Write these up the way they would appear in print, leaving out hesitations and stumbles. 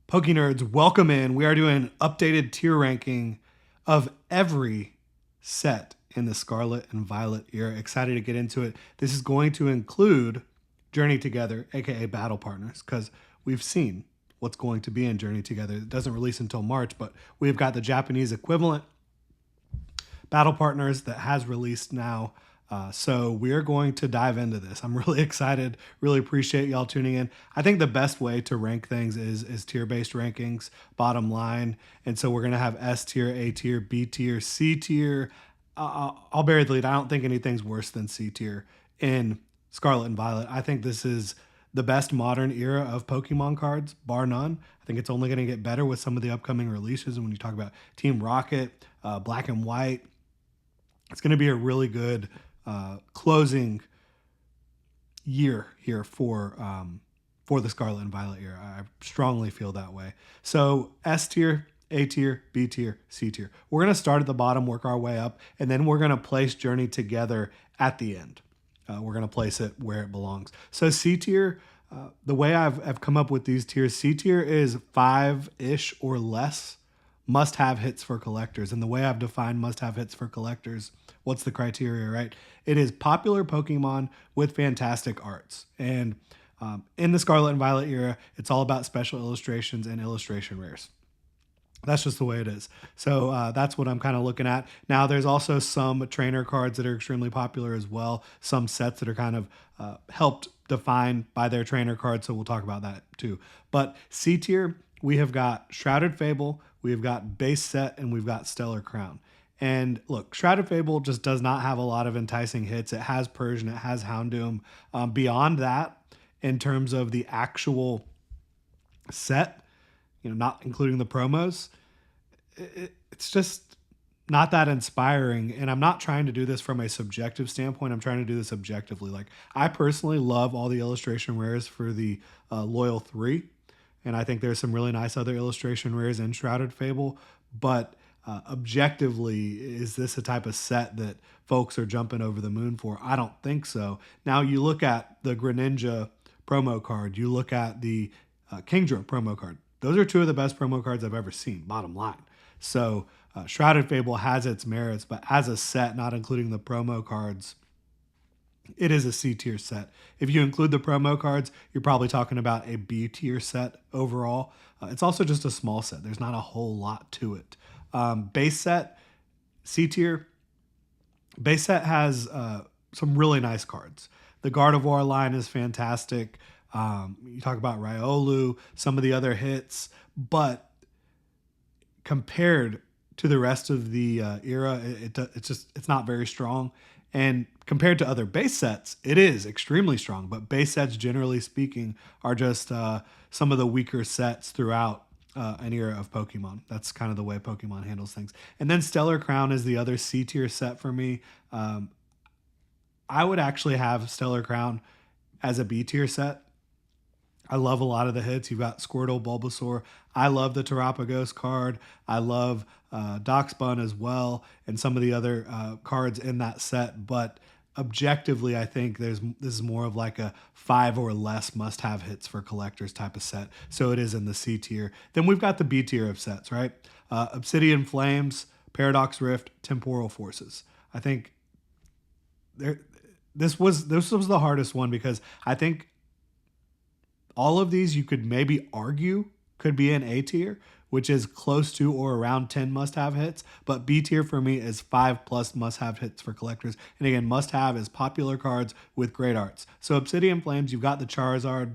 Poke Nerds, welcome in. We are doing an updated tier ranking of every set in the Scarlet and Violet era. Excited to get into it. This is going to include Journey Together, aka Battle Partners, because we've seen what's going to be in Journey Together. It doesn't release until March, but we've got the Japanese equivalent, Battle Partners, that has released now. So we're going to dive into this. I'm really excited. Really appreciate y'all tuning in. I think the best way to rank things is tier-based rankings, bottom line. And so we're going to have S tier, A tier, B tier, C tier. I'll bury the lead. I don't think anything's worse than C tier in Scarlet and Violet. I think this is the best modern era of Pokemon cards, bar none. I think it's only going to get better with some of the upcoming releases. And when you talk about Team Rocket, Black and White, it's going to be a really good closing year here for the Scarlet and Violet era. I strongly feel that way. So S tier, A tier, B tier, C tier. We're going to start at the bottom, work our way up, and then we're going to place Journey Together at the end. We're going to place it where it belongs. So C tier, the way I've come up with these tiers, C tier is 5-ish or less must-have hits for collectors. And the way I've defined must-have hits for collectors, what's the criteria, right? It is popular Pokemon with fantastic arts. And in the Scarlet and Violet era, it's all about special illustrations and illustration rares. That's just the way it is. So that's what I'm kind of looking at. Now, there's also some trainer cards that are extremely popular as well. Some sets that are kind of helped define by their trainer cards. So we'll talk about that too. But C tier, we have got Shrouded Fable, we've got Base Set, and we've got Stellar Crown. And look, Shrouded Fable just does not have a lot of enticing hits. It has Persian, it has Houndoom. Beyond that, in terms of the actual set, not including the promos, it's just not that inspiring. And I'm not trying to do this from a subjective standpoint. I'm trying to do this objectively. Like, I personally love all the illustration rares for the Loyal 3. And I think there's some really nice other illustration rares in Shrouded Fable. But objectively, is this a type of set that folks are jumping over the moon for? I don't think so. Now, you look at the Greninja promo card. You look at the Kingdra promo card. Those are two of the best promo cards I've ever seen, bottom line. So Shrouded Fable has its merits, but as a set, not including the promo cards, it is a C tier set. If you include the promo cards, you're probably talking about a B tier set overall. It's also just a small set. There's not a whole lot to it. Base set, C tier. Base set has some really nice cards. The Gardevoir line is fantastic. You talk about Riolu, some of the other hits, but compared to the rest of the era, it's not very strong. And compared to other base sets, it is extremely strong. But base sets, generally speaking, are just some of the weaker sets throughout an era of Pokemon. That's kind of the way Pokemon handles things. And then Stellar Crown is the other C tier set for me. I would actually have Stellar Crown as a B tier set. I love a lot of the hits. You've got Squirtle, Bulbasaur. I love the Terapagos card. I love Doxbun as well, and some of the other cards in that set. But objectively, I think this is more of like a 5 or less must-have hits for collectors type of set. So it is in the C tier. Then we've got the B tier of sets, right? Obsidian Flames, Paradox Rift, Temporal Forces. I think this was the hardest one, because I think all of these you could maybe argue could be in A tier, which is close to or around 10 must-have hits. But B tier for me is 5+ must-have hits for collectors. And again, must-have is popular cards with great arts. So Obsidian Flames, you've got the Charizard.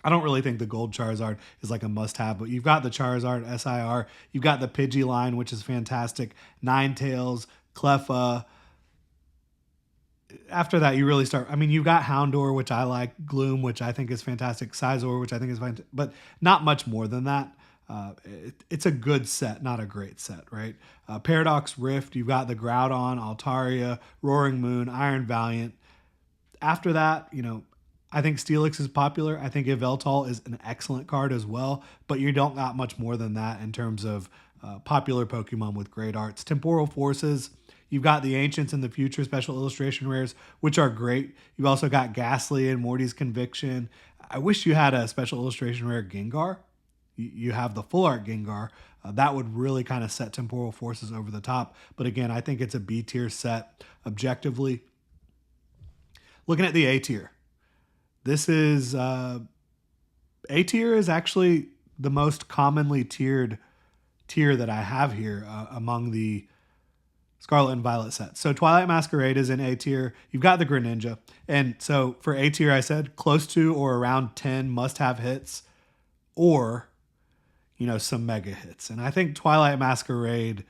I don't really think the Gold Charizard is like a must-have, but you've got the Charizard SIR. You've got the Pidgey line, which is fantastic. Ninetales, Cleffa. After that, you really start. I mean, you've got Houndour, which I like, Gloom, which I think is fantastic, Scizor, which I think is fantastic, but not much more than that. It's a good set, not a great set, right? Paradox Rift, you've got the Groudon, Altaria, Roaring Moon, Iron Valiant. After that, I think Steelix is popular. I think Yveltal is an excellent card as well, but you don't got much more than that in terms of popular Pokemon with great arts. Temporal Forces, you've got the Ancients and the Future special illustration rares, which are great. You've also got Ghastly and Morty's Conviction. I wish you had a special illustration rare Gengar. you have the full art Gengar. That would really kind of set temporal forces over the top. But again, I think it's a B tier set objectively. Looking at the A tier, this is A tier is actually the most commonly tiered tier that I have here among the Scarlet and Violet sets. So Twilight Masquerade is in A tier. You've got the Greninja. And so for A tier, I said close to or around 10 must have hits or, some mega hits. And I think Twilight Masquerade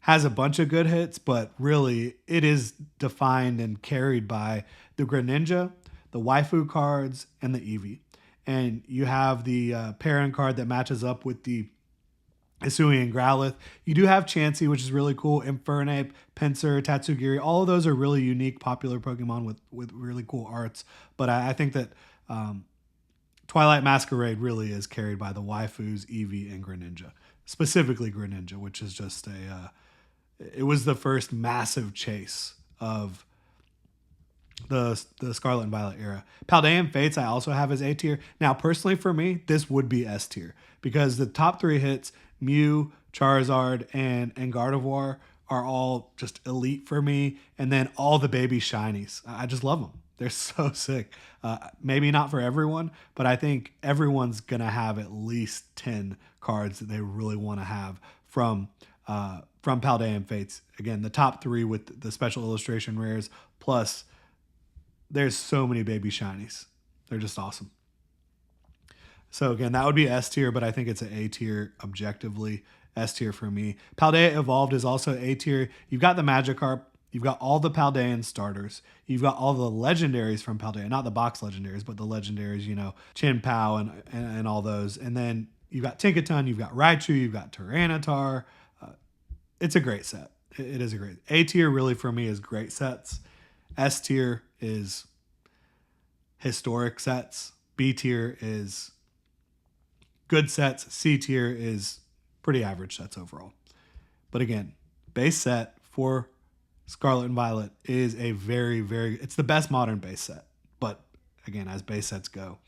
has a bunch of good hits, but really it is defined and carried by the Greninja, the waifu cards, and the Eevee. And you have the parent card that matches up with the Isui and Growlithe. You do have Chansey, which is really cool. Infernape, Pinsir, Tatsugiri. All of those are really unique, popular Pokemon with really cool arts. But I think that Twilight Masquerade really is carried by the waifus, Eevee, and Greninja. Specifically Greninja, which is just it was the first massive chase of the Scarlet and Violet era. Paldean Fates I also have as A tier. Now, personally for me, this would be S tier because the top 3 hits, Mew, Charizard, and Gardevoir, are all just elite for me. And then all the baby shinies. I just love them. They're so sick. Maybe not for everyone, but I think everyone's going to have at least 10 cards that they really want to have from Paldean Fates. Again, the top 3 with the special illustration rares, plus there's so many baby shinies. They're just awesome. So again, that would be S tier, but I think it's an A tier objectively. S tier for me. Paldea Evolved is also A tier. You've got the Magikarp. You've got all the Paldean starters. You've got all the legendaries from Paldea. Not the box legendaries, but the legendaries, Chin Pao and all those. And then you've got Tinkaton, you've got Raichu, you've got Tyranitar. It's a great set. It is a great. A tier really for me is great sets. S tier is historic sets. B tier is good sets. C tier is pretty average sets overall. But again, base set for Scarlet and Violet is a very, very, it's the best modern base set. But again, as base sets go,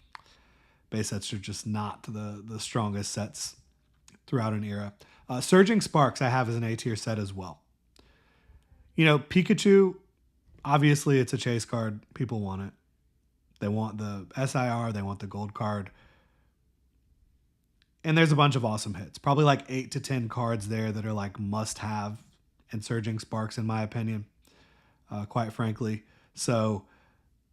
base sets are just not the strongest sets throughout an era. Surging Sparks I have as an A tier set as well. Pikachu, obviously it's a chase card. People want it. They want the SIR. They want the gold card. And there's a bunch of awesome hits. Probably like 8 to 10 cards there that are like must have in Surging Sparks, in my opinion, quite frankly. So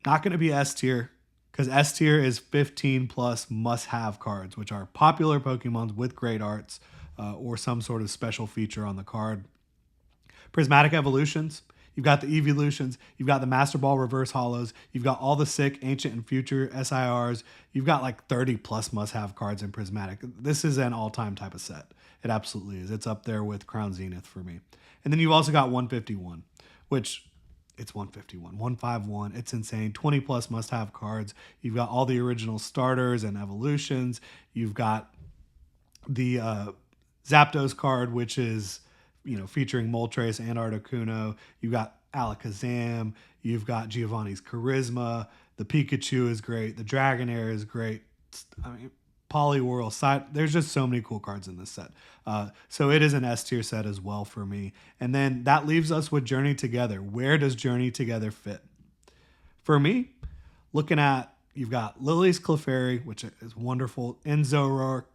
not going to be S tier because S tier is 15 plus must have cards, which are popular Pokemons with great arts or some sort of special feature on the card. Prismatic Evolutions. You've got the Evolutions. You've got the Master Ball Reverse Hollows. You've got all the sick Ancient and Future SIRs. You've got like 30 plus must-have cards in Prismatic. This is an all-time type of set. It absolutely is. It's up there with Crown Zenith for me. And then you've also got 151, which it's 151, 151. It's insane. 20 plus must-have cards. You've got all the original starters and evolutions. You've got the Zapdos card, which is featuring Moltres and Articuno. You've got Alakazam. You've got Giovanni's Charisma. The Pikachu is great. The Dragonair is great. I mean, Poliwhirl. There's just so many cool cards in this set. So it is an S tier set as well for me. And then that leaves us with Journey Together. Where does Journey Together fit? For me, looking at, you've got Lily's Clefairy, which is wonderful. Enzoroark,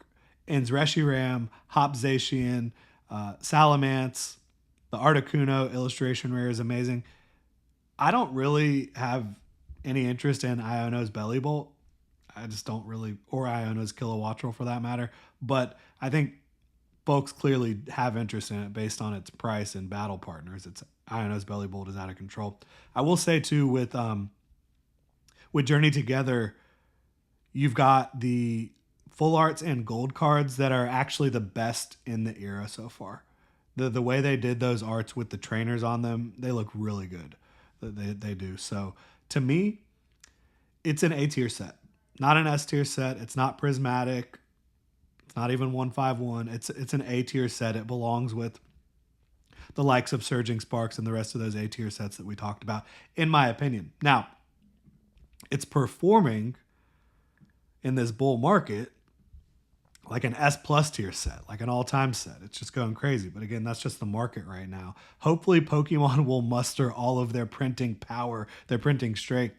Reshiram, Hop Zacian, Salamence, the Articuno illustration rare is amazing. I don't really have any interest in Iono's Belly Bolt. I just don't really, or Iono's Kilowattrel for that matter. But I think folks clearly have interest in it based on its price and battle partners. It's Iono's Belly Bolt is out of control. I will say too with Journey Together, you've got the full arts and gold cards that are actually the best in the era so far. The way they did those arts with the trainers on them, they look really good. They do. So to me, it's an A tier set, not an S tier set. It's not prismatic. It's not even 151. It's an A tier set. It belongs with the likes of Surging Sparks and the rest of those A tier sets that we talked about, in my opinion. Now, it's performing in this bull market like an S plus tier set, like an all time set. It's just going crazy. But again, that's just the market right now. Hopefully, Pokemon will muster all of their printing power, their printing strength,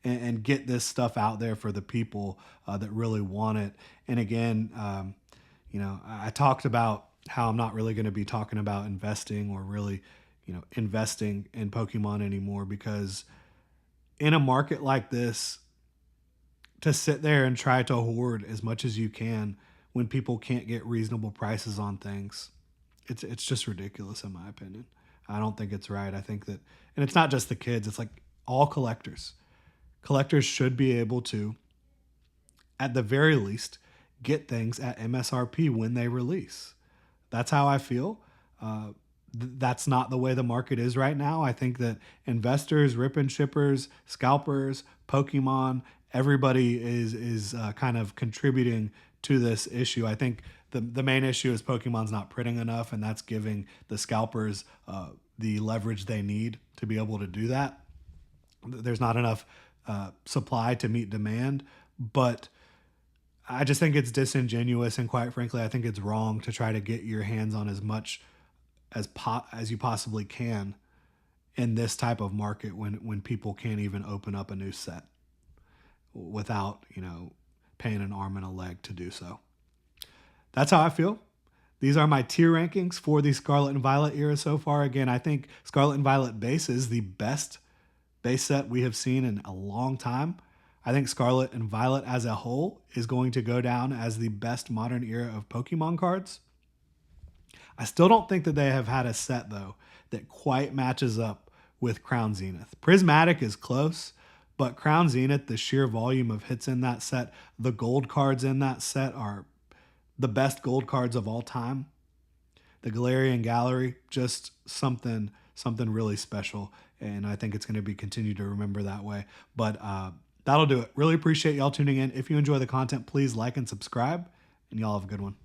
and get this stuff out there for the people that really want it. And again, I talked about how I'm not really going to be talking about investing or really, investing in Pokemon anymore because in a market like this, to sit there and try to hoard as much as you can when people can't get reasonable prices on things, it's just ridiculous in my opinion. I don't think it's right. I think that, and it's not just the kids. It's like all collectors. Collectors should be able to, at the very least, get things at MSRP when they release. That's how I feel. That's not the way the market is right now. I think that investors, rip and shippers, scalpers, Pokemon, everybody is kind of contributing to this issue. I think the main issue is Pokemon's not printing enough, and that's giving the scalpers the leverage they need to be able to do that. There's not enough supply to meet demand, but I just think it's disingenuous, and quite frankly, I think it's wrong to try to get your hands on as much as you possibly can in this type of market when people can't even open up a new set without paying an arm and a leg to do so. That's how I feel. These are my tier rankings for the Scarlet and Violet era so far. Again, I think Scarlet and Violet base is the best base set we have seen in a long time. I think Scarlet and Violet as a whole is going to go down as the best modern era of Pokemon cards. I still don't think that they have had a set, though, that quite matches up with Crown Zenith. Prismatic is close, but Crown Zenith, the sheer volume of hits in that set, the gold cards in that set are the best gold cards of all time. The Galarian Gallery, just something really special, and I think it's going to be continued to remember that way. But that'll do it. Really appreciate y'all tuning in. If you enjoy the content, please like and subscribe, and y'all have a good one.